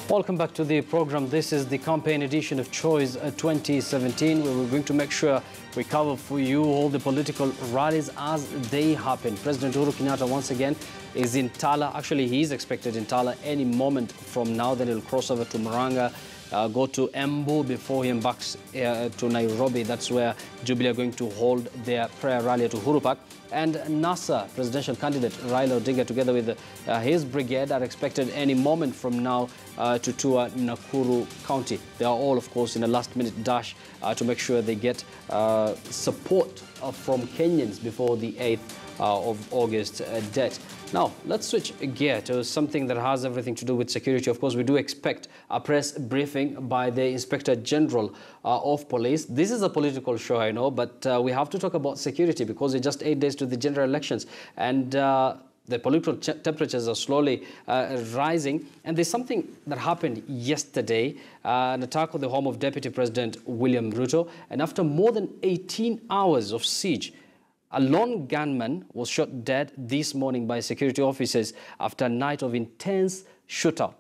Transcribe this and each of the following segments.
Welcome back to the program. This is the campaign edition of Choice 2017, where we're going to make sure we cover for you all the political rallies as they happen. President Uhuru Kenyatta once again is in Tala. Actually, he is expected in Tala any moment from now. Then he'll cross over to Murang'a, go to Embu before he embarks to Nairobi. That's where Jubilee are going to hold their prayer rally at Uhuru Park. And NASA presidential candidate Raila Odinga, together with his brigade, are expected any moment from now to tour Nakuru County. They are all, of course, in a last-minute dash to make sure they get support from Kenyans before the 8th of August date. Now, let's switch gear to something that has everything to do with security. Of course, we do expect a press briefing by the Inspector General of Police. This is a political show, I know, but we have to talk about security because it's just 8 days to the general elections. And the political temperatures are slowly rising. And there's something that happened yesterday, an attack on the home of Deputy President William Ruto. And after more than 18 hours of siege, a lone gunman was shot dead this morning by security officers after a night of intense shootout.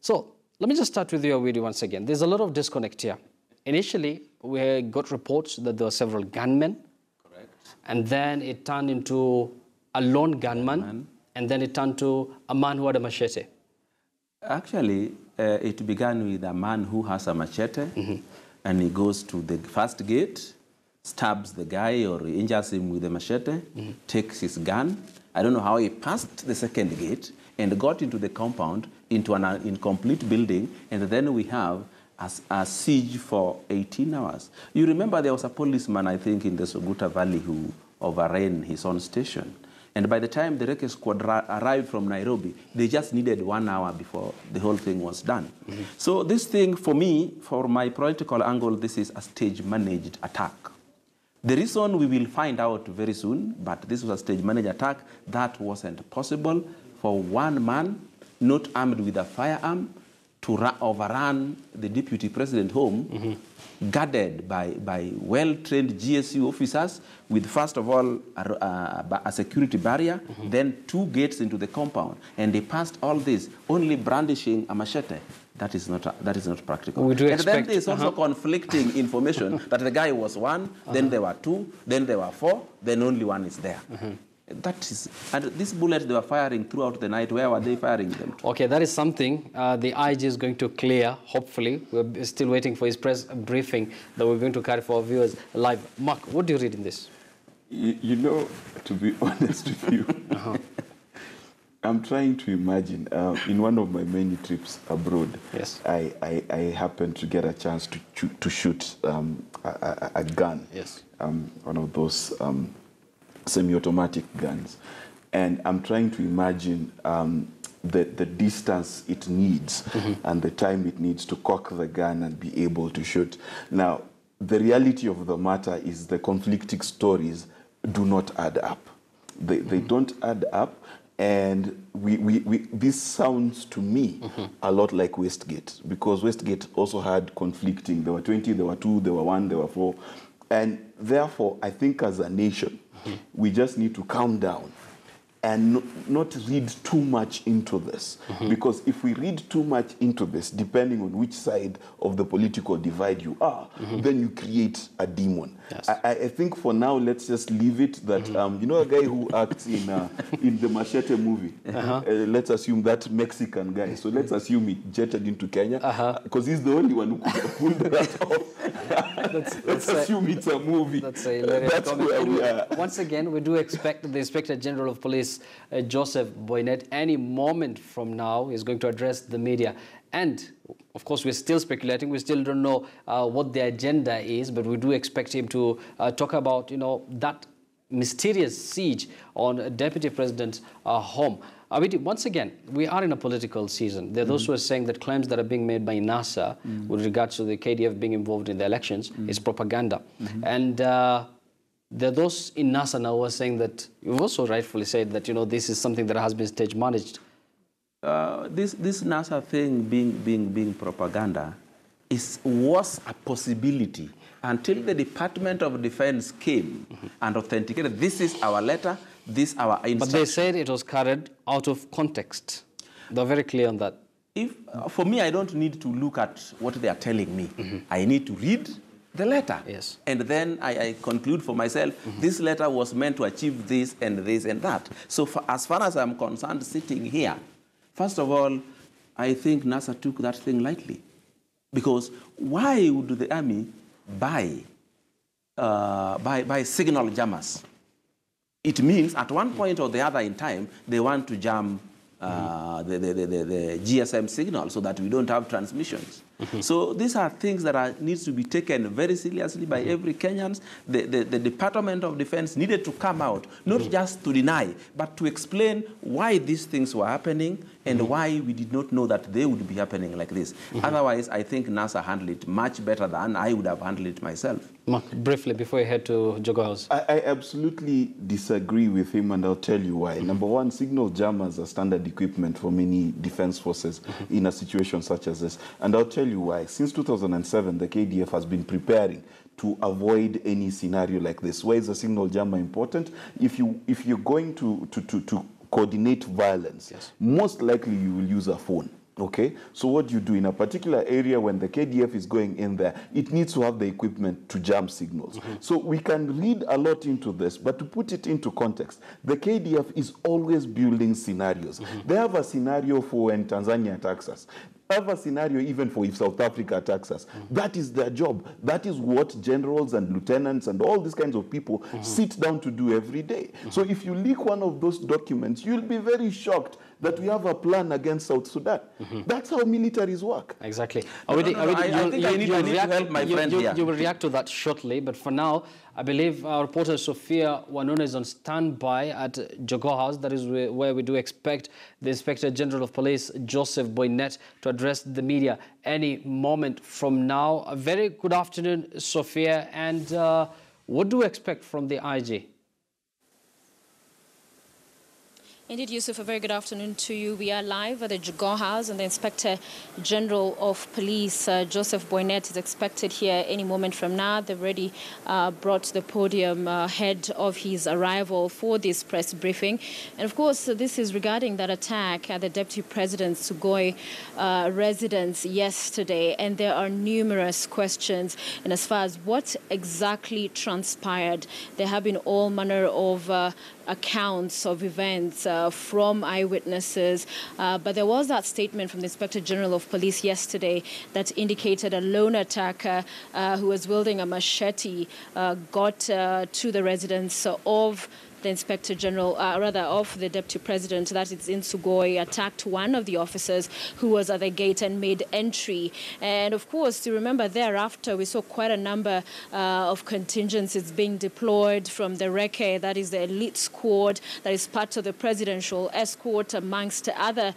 So let me just start with you, Awidi, once again. There's a lot of disconnect here. Initially, we got reports that there were several gunmen. Correct. And then it turned into a lone gunman. And then it turned to a man who had a machete. Actually, it began with a man who has a machete, and he goes to the first gate, stabs the guy or injures him with a machete, takes his gun. I don't know how he passed the second gate and got into the compound, into an incomplete building, and then we have a siege for 18 hours. You remember there was a policeman, I think, in the Soguta Valley who overran his own station. And by the time the Reke squad arrived from Nairobi, they just needed 1 hour before the whole thing was done. So this thing, for me, for my political angle, this is a stage-managed attack. The reason we will find out very soon, but this was a stage-managed attack, that wasn't possible for one man, not armed with a firearm, to overrun the deputy president home, guarded by well-trained GSU officers with, first of all, a security barrier, then 2 gates into the compound. And they passed all this, only brandishing a machete. That is not practical. We do and then there's also conflicting information that the guy was 1, then there were 2, then there were 4, then only 1 is there. That is, and these bullets they were firing throughout the night, where were they firing them to? Okay, that is something the IG is going to clear, hopefully. We're still waiting for his press briefing that we're going to carry for our viewers live. Mark, what do you read in this? You know, to be honest with you, I'm trying to imagine, in one of my many trips abroad, yes, I happened to get a chance to shoot a gun, yes, one of those semi-automatic guns. And I'm trying to imagine the distance it needs and the time it needs to cock the gun and be able to shoot. Now, the reality of the matter is the conflicting stories do not add up. They don't add up. And this sounds to me a lot like Westgate, because Westgate also had conflicting. There were 20, there were 2, there were 1, there were 4. And therefore, I think as a nation, we just need to calm down and not read too much into this. Because if we read too much into this, depending on which side of the political divide you are, then you create a demon. Yes. I think for now, let's just leave it that, you know, a guy who acts in the Machete movie, let's assume that Mexican guy. So let's assume he jetted into Kenya, because he's the only one who could have pulled that off. Let's assume it's a movie. That's where we are. Once again, we do expect the Inspector General of Police, Joseph Boynet, any moment from now is going to address the media. And, of course, we're still speculating. We still don't know what the agenda is, but we do expect him to talk about, you know, that mysterious siege on Deputy President's home. Once again, we are in a political season. There are those who are saying that claims that are being made by NASA with regards to the KDF being involved in the elections is propaganda. And there are those in NASA now who are saying that, you've also rightfully said that, you know, this is something that has been stage managed. This NASA thing being propaganda was a possibility until the Department of Defense came and authenticated, this is our letter, this our instruction. But they said it was carried out of context. They're very clear on that. For me, I don't need to look at what they are telling me. I need to read the letter. Yes. And then I conclude for myself, this letter was meant to achieve this and this and that. So as far as I'm concerned, sitting here, first of all, I think NASA took that thing lightly. Because why would the army buy signal jammers? It means at one point or the other in time, they want to jam the GSM signal so that we don't have transmissions. So these are things that needs to be taken very seriously by every Kenyan. The Department of Defense needed to come out, not just to deny, but to explain why these things were happening and why we did not know that they would be happening like this. Otherwise, I think NASA handled it much better than I would have handled it myself. Mark, briefly, before you head to Jogoo House. I absolutely disagree with him, and I'll tell you why. Number one, signal jammers are standard equipment for many defense forces in a situation such as this. And I'll tell you why. Since 2007, the KDF has been preparing to avoid any scenario like this. Why is a signal jammer important? If you're going to coordinate violence, most likely you will use a phone. Okay, so what you do in a particular area when the KDF is going in there, it needs to have the equipment to jam signals. So we can read a lot into this, but to put it into context, the KDF is always building scenarios. They have a scenario for when Tanzania attacks us. Have a scenario even for if South Africa attacks us. That is their job. That is what generals and lieutenants and all these kinds of people sit down to do every day. So if you leak one of those documents, you'll be very shocked that we have a plan against South Sudan. That's how militaries work. Exactly. I think I need to help my friend here. You will react to that shortly, but for now, I believe our reporter Sophia Wanona is on standby at Jogoo House. That is where we do expect the Inspector General of Police, Joseph Boynet, to address the media any moment from now. A very good afternoon, Sophia. And what do we expect from the IG? Indeed, Yusuf, a very good afternoon to you. We are live at the Jogoo House, and the Inspector General of Police, Joseph Boynet, is expected here any moment from now. They've already brought the podium ahead of his arrival for this press briefing. And of course, this is regarding that attack at the Deputy President Sugoi residence yesterday. And there are numerous questions. And as far as what exactly transpired, there have been all manner of accounts of events from eyewitnesses, but there was that statement from the Inspector General of Police yesterday that indicated a lone attacker who was wielding a machete got to the residence of the Inspector General, of the Deputy President, that is in Sugoi, attacked one of the officers who was at the gate and made entry. And of course, you remember thereafter, we saw quite a number of contingencies being deployed from the Reke, that is the elite squad, that is part of the presidential escort, amongst other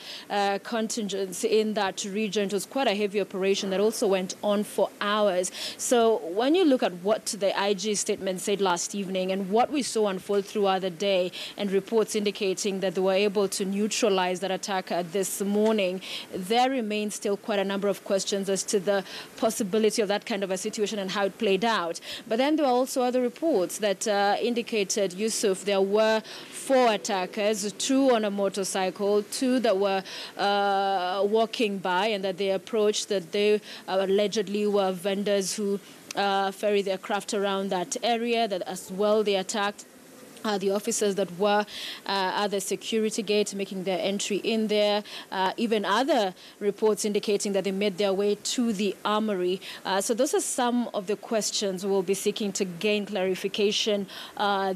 contingents in that region. It was quite a heavy operation that also went on for hours. So when you look at what the IG statement said last evening and what we saw unfold throughout the day, and reports indicating that they were able to neutralize that attack this morning, there remains still quite a number of questions as to the possibility of that kind of a situation and how it played out. But then there were also other reports that indicated, Yusuf, there were 4 attackers, 2 on a motorcycle, 2 that were walking by, and that they approached, that they allegedly were vendors who ferry their craft around that area, that as well they attacked the officers that were at the security gate making their entry in there. Even other reports indicating that they made their way to the armory. So those are some of the questions we'll be seeking to gain clarification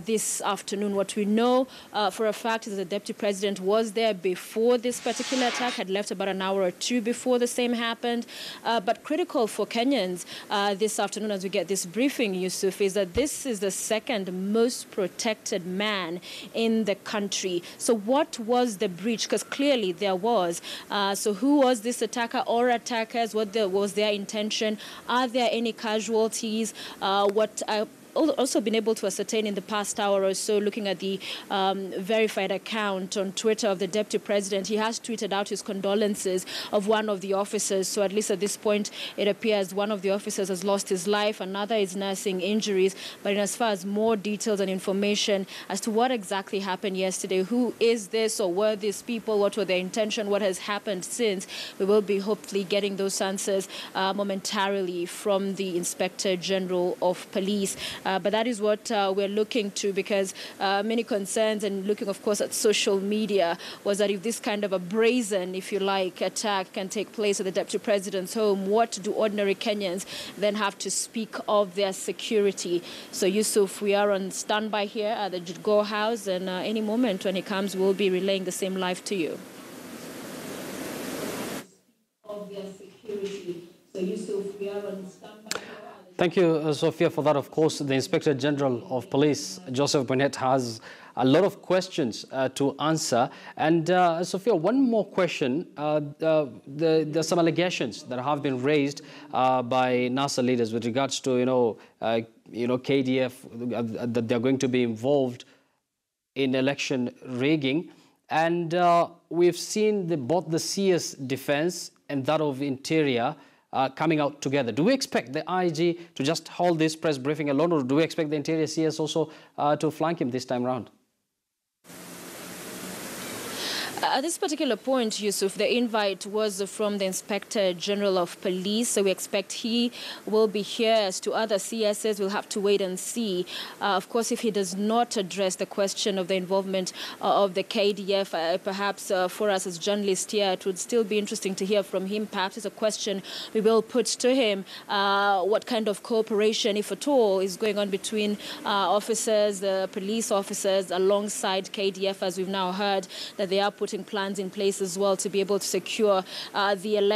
this afternoon. What we know for a fact is the Deputy President was there before this particular attack, had left about an hour or 2 before the same happened. But critical for Kenyans this afternoon as we get this briefing, Yusuf, is that this is the second most protected man in the country. So what was the breach? Because clearly there was. So who was this attacker or attackers? What was their intention? Are there any casualties? What also been able to ascertain in the past hour or so, looking at the verified account on Twitter of the Deputy President, he has tweeted out his condolences of one of the officers. So at least at this point, it appears one of the officers has lost his life, another is nursing injuries. But as far as more details and information as to what exactly happened yesterday, who is this or were these people, what were their intention, what has happened since, we will be hopefully getting those answers momentarily from the Inspector General of Police. But that is what we're looking to, because many concerns, and looking, of course, at social media, was that if this kind of a brazen, if you like, attack can take place at the Deputy President's home, what do ordinary Kenyans then have to speak of their security? So, Yusuf, we are on standby here at the Go House, and any moment when he comes, we'll be relaying the same live to you. Of their security. So, Yusuf, we are on standby. Thank you, Sophia, for that. Of course, the Inspector General of Police, Joseph Boynet, has a lot of questions to answer. And Sophia, one more question. There's some allegations that have been raised by NASA leaders with regards to, KDF, that they're going to be involved in election rigging. And we've seen both the CS Defense and that of Interior coming out together. Do we expect the IG to just hold this press briefing alone, or do we expect the Interior CS also to flank him this time around? At this particular point, Yusuf, the invite was from the Inspector General of Police, so we expect he will be here. As to other CSs, we'll have to wait and see. Of course, if he does not address the question of the involvement of the KDF, perhaps for us as journalists here, it would still be interesting to hear from him. Perhaps it's a question we will put to him, what kind of cooperation, if at all, is going on between officers, the police officers, alongside KDF, as we've now heard that they are putting plans in place as well to be able to secure the election.